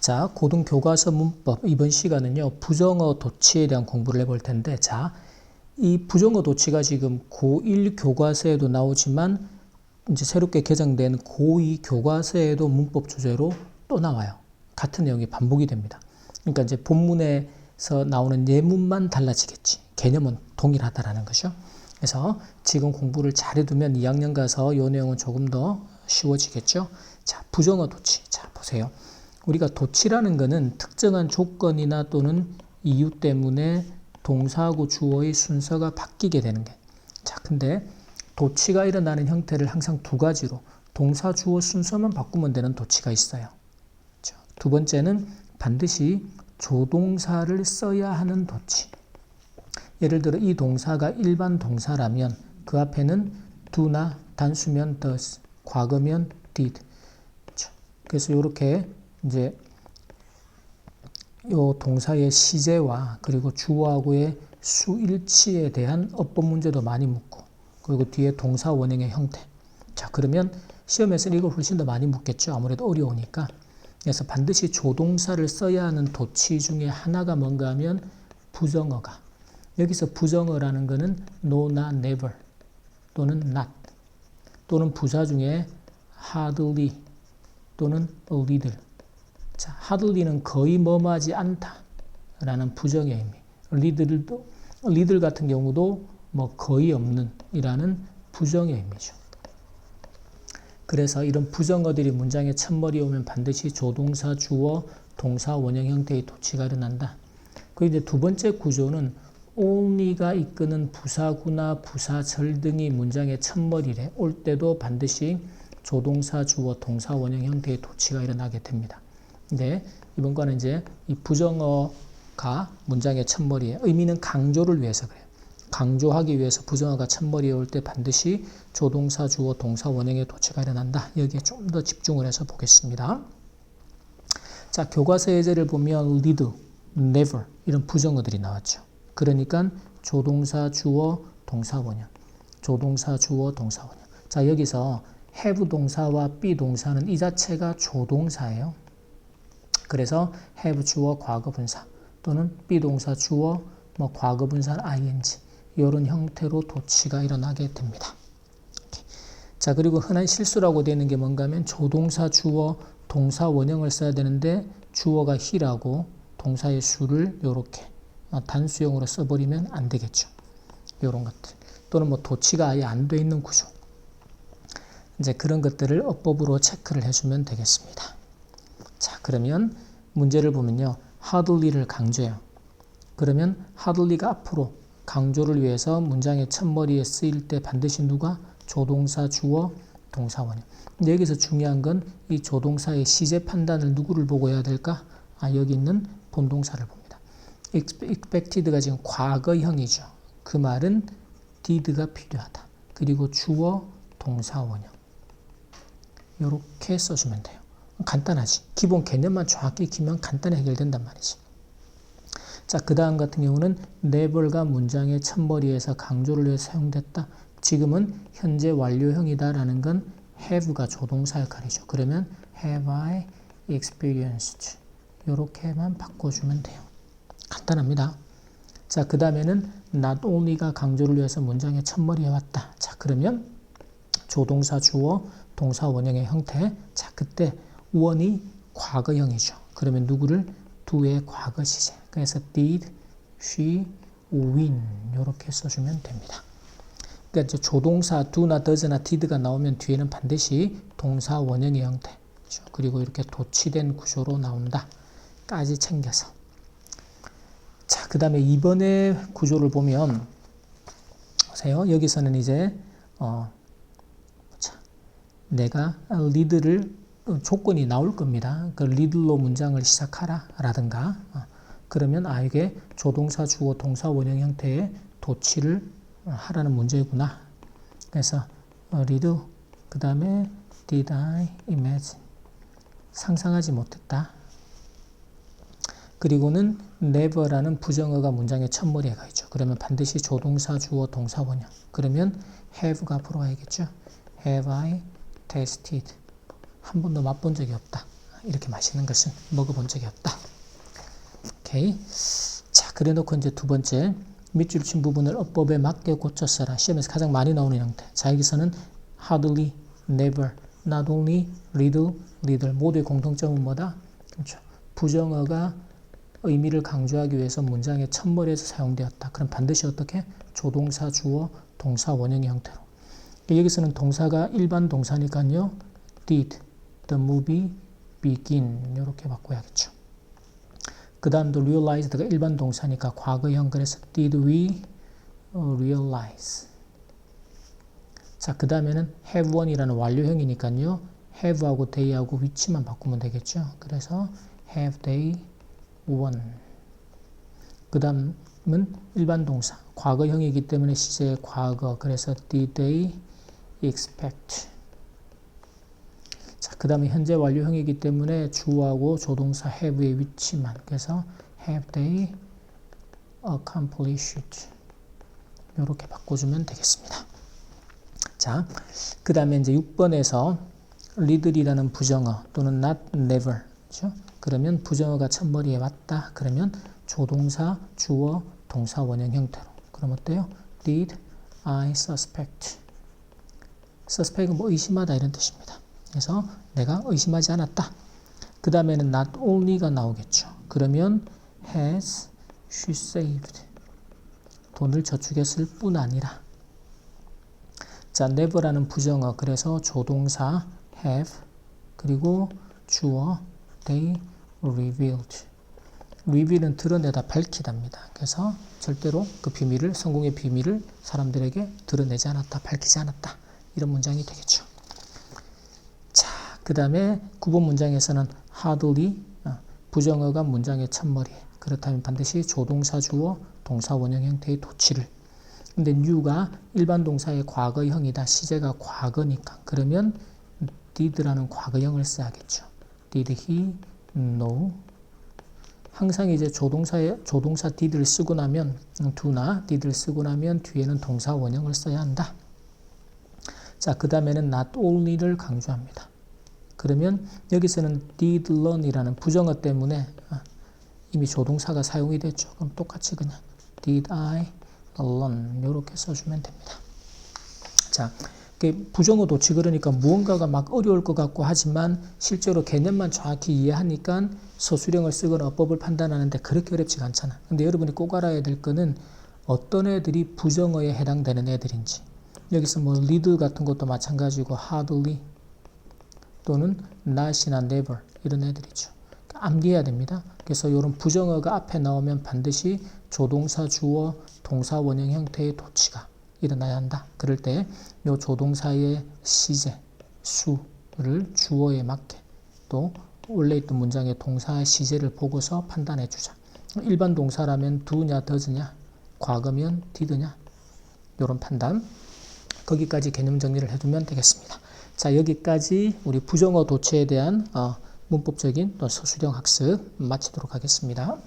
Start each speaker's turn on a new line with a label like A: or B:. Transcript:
A: 자, 고등교과서 문법 이번 시간은요 부정어 도치에 대한 공부를 해볼 텐데, 자, 이 부정어 도치가 지금 고1 교과서에도 나오지만 이제 새롭게 개정된 고2 교과서에도 문법 주제로 또 나와요. 같은 내용이 반복이 됩니다. 그러니까 이제 본문에서 나오는 예문만 달라지겠지. 개념은 동일하다라는 것이죠. 그래서 지금 공부를 잘해두면 2학년 가서 이 내용은 조금 더 쉬워지겠죠. 자, 부정어 도치. 자, 보세요. 우리가 도치라는 것은 특정한 조건이나 또는 이유 때문에 동사하고 주어의 순서가 바뀌게 되는 게. 자, 근데 도치가 일어나는 형태를 항상 두 가지로 동사, 주어 순서만 바꾸면 되는 도치가 있어요. 자, 두 번째는 반드시 조동사를 써야 하는 도치. 예를 들어 이 동사가 일반 동사라면 그 앞에는 do나 단수면 does, 과거면 did. 그래서 이렇게 이제 요 동사의 시제와 그리고 주어하고의 수일치에 대한 어법 문제도 많이 묻고, 그리고 뒤에 동사 원형의 형태. 자, 그러면 시험에서는 이걸 훨씬 더 많이 묻겠죠. 아무래도 어려우니까. 그래서 반드시 조동사를 써야 하는 도치 중에 하나가 뭔가 하면 부정어가. 여기서 부정어라는 것은 no나 never 또는 not 또는 부사 중에 hardly 또는 a little. 자, hardly는 거의 뭐뭐하지 않다 라는 부정의 의미. little 같은 경우도 뭐 거의 없는 이라는 부정의 의미죠. 그래서 이런 부정어들이 문장의 첫머리에 오면 반드시 조동사, 주어, 동사, 원형 형태의 도치가 일어난다. 그리고 이제 두 번째 구조는 only가 이끄는 부사구나 부사절 등이 문장의 첫머리에 올 때도 반드시 조동사, 주어, 동사, 원형 형태의 도치가 일어나게 됩니다. 근데 이번 거는 이제 이 부정어가 문장의 첫머리에, 의미는 강조를 위해서 그래요. 강조하기 위해서 부정어가 첫머리에 올 때 반드시 조동사, 주어, 동사, 원형의 도치가 일어난다. 여기에 좀 더 집중을 해서 보겠습니다. 자, 교과서 예제를 보면 lead, never 이런 부정어들이 나왔죠. 그러니까 조동사, 주어, 동사, 원형. 조동사, 주어, 동사, 원형. 자, 여기서 have 동사와 be 동사는 이 자체가 조동사예요. 그래서 have 주어 과거 분사 또는 be 동사 주어 뭐 과거 분사 ing 이런 형태로 도치가 일어나게 됩니다. 자, 그리고 흔한 실수라고 되어 있는 게 뭔가 하면 조동사 주어 동사 원형을 써야 되는데 주어가 he라고 동사의 수를 이렇게 단수형으로 써버리면 안 되겠죠. 이런 것들 또는 뭐 도치가 아예 안 돼 있는 구조. 이제 그런 것들을 어법으로 체크를 해주면 되겠습니다. 자, 그러면 문제를 보면요. hardly를 강조해요. 그러면 hardly가 앞으로 강조를 위해서 문장의 첫머리에 쓰일 때 반드시 누가? 조동사, 주어, 동사, 원형. 근데 여기서 중요한 건 이 조동사의 시제 판단을 누구를 보고 해야 될까? 여기 있는 본동사를 봅니다. expected가 지금 과거형이죠. 그 말은 did가 필요하다. 그리고 주어, 동사, 원형. 이렇게 써주면 돼요. 간단하지. 기본 개념만 정확히 익히면 간단히 해결된단 말이지. 자, 그 다음 같은 경우는 never가 문장의 첫머리에서 강조를 위해 사용됐다. 지금은 현재 완료형이다라는 건 have가 조동사 역할이죠. 그러면 have I experienced 이렇게만 바꿔주면 돼요. 간단합니다. 자, 그 다음에는 not only가 강조를 위해서 문장의 첫머리에 왔다. 자, 그러면 조동사, 주어, 동사, 원형의 형태. 자, 그때 원이 과거형이죠. 그러면 누구를? do의 과거 시제. 그래서 did, she, win 이렇게 써주면 됩니다. 그러니까 이제 조동사 do나 does나 did가 나오면 뒤에는 반드시 동사, 원형의 형태. 그렇죠? 그리고 이렇게 도치된 구조로 나온다까지 챙겨서. 자, 그 다음에 이번에 구조를 보면 보세요. 여기서는 이제 내가 lead를 조건이 나올 겁니다. 그 lead로 문장을 시작하라 라든가 그러면 이게 조동사, 주어, 동사, 원형 형태의 도치를 하라는 문제구나. 그래서 lead 그 다음에 did I imagine 상상하지 못했다. 그리고는 never라는 부정어가 문장의 첫머리에 가 있죠. 그러면 반드시 조동사, 주어, 동사, 원형. 그러면 have가 앞으로 와야겠죠. Have I tasted? 한 번도 맛본 적이 없다. 이렇게 맛있는 것은 먹어본 적이 없다. 오케이. 자, 그래 놓고 이제 두 번째, 밑줄 친 부분을 어법에 맞게 고쳐 써라. 시험에서 가장 많이 나오는 형태. 자, 여기서는 hardly, never, not only, little, little 모두의 공통점은 뭐다? 그렇죠. 부정어가 의미를 강조하기 위해서 문장의 첫머리에서 사용되었다. 그럼 반드시 어떻게? 조동사, 주어, 동사, 원형의 형태로. 여기서는 동사가 일반 동사니까요. Did the movie begin? 이렇게 바꿔야겠죠. 그 다음도 realized가 일반 동사니까 과거형. 그래서 did we realize? 자, 그 다음에는 have won이라는 완료형이니까요. have하고 they하고 위치만 바꾸면 되겠죠. 그래서 have they won. 그 다음은 일반 동사. 과거형이기 때문에 시제의 과거. 그래서 did they expect. 자, 그 다음에 현재 완료형이기 때문에 주어하고 조동사 have의 위치만. 그래서 have they accomplished. 이렇게 바꿔주면 되겠습니다. 자, 그 다음에 이제 6번에서 리들이라는 부정어 또는 not, never. 그렇죠? 그러면 부정어가 첫머리에 왔다. 그러면 조동사, 주어, 동사, 원형 형태로. 그럼 어때요? Did I suspect? suspect은 뭐 의심하다 이런 뜻입니다. 그래서 내가 의심하지 않았다. 그 다음에는 not only가 나오겠죠. 그러면 has she saved? 돈을 저축했을 뿐 아니라. 자, never라는 부정어. 그래서 조동사 have 그리고 주어 they revealed. reveal은 드러내다, 밝히답니다. 그래서 절대로 그 비밀을, 성공의 비밀을 사람들에게 드러내지 않았다, 밝히지 않았다. 이런 문장이 되겠죠. 자, 그 다음에 9번 문장에서는 hardly, 부정어가 문장의 첫머리에. 그렇다면 반드시 조동사, 주어, 동사, 원형 형태의 도치를. 근데 new가 일반 동사의 과거형이다. 시제가 과거니까. 그러면 did라는 과거형을 써야겠죠. Did he know? 항상 이제 조동사 did를 쓰고 나면 do나 did를 쓰고 나면 뒤에는 동사 원형을 써야 한다. 자, 그 다음에는 not only를 강조합니다. 그러면 여기서는 did learn이라는 부정어 때문에 이미 조동사가 사용이 됐죠. 그럼 똑같이 그냥 did I learn 이렇게 써주면 됩니다. 자, 부정어 도치 그러니까 무언가가 막 어려울 것 같고 하지만 실제로 개념만 정확히 이해하니까 서술형을 쓰거나 어법을 판단하는데 그렇게 어렵지가 않잖아. 근데 여러분이 꼭 알아야 될 거는 어떤 애들이 부정어에 해당되는 애들인지. 여기서 뭐 lead 같은 것도 마찬가지고 hardly 또는 not이나 never 이런 애들이죠. 그러니까 암기해야 됩니다. 그래서 이런 부정어가 앞에 나오면 반드시 조동사, 주어, 동사, 원형 형태의 도치가 일어나야 한다. 그럴 때 이 조동사의 시제, 수를 주어에 맞게 또 원래 있던 문장의 동사의 시제를 보고서 판단해 주자. 일반 동사라면 do냐, does냐, 과거면 did냐 이런 판단. 거기까지 개념 정리를 해두면 되겠습니다. 자, 여기까지 우리 부정어 도체에 대한 문법적인 또 서술형 학습 마치도록 하겠습니다.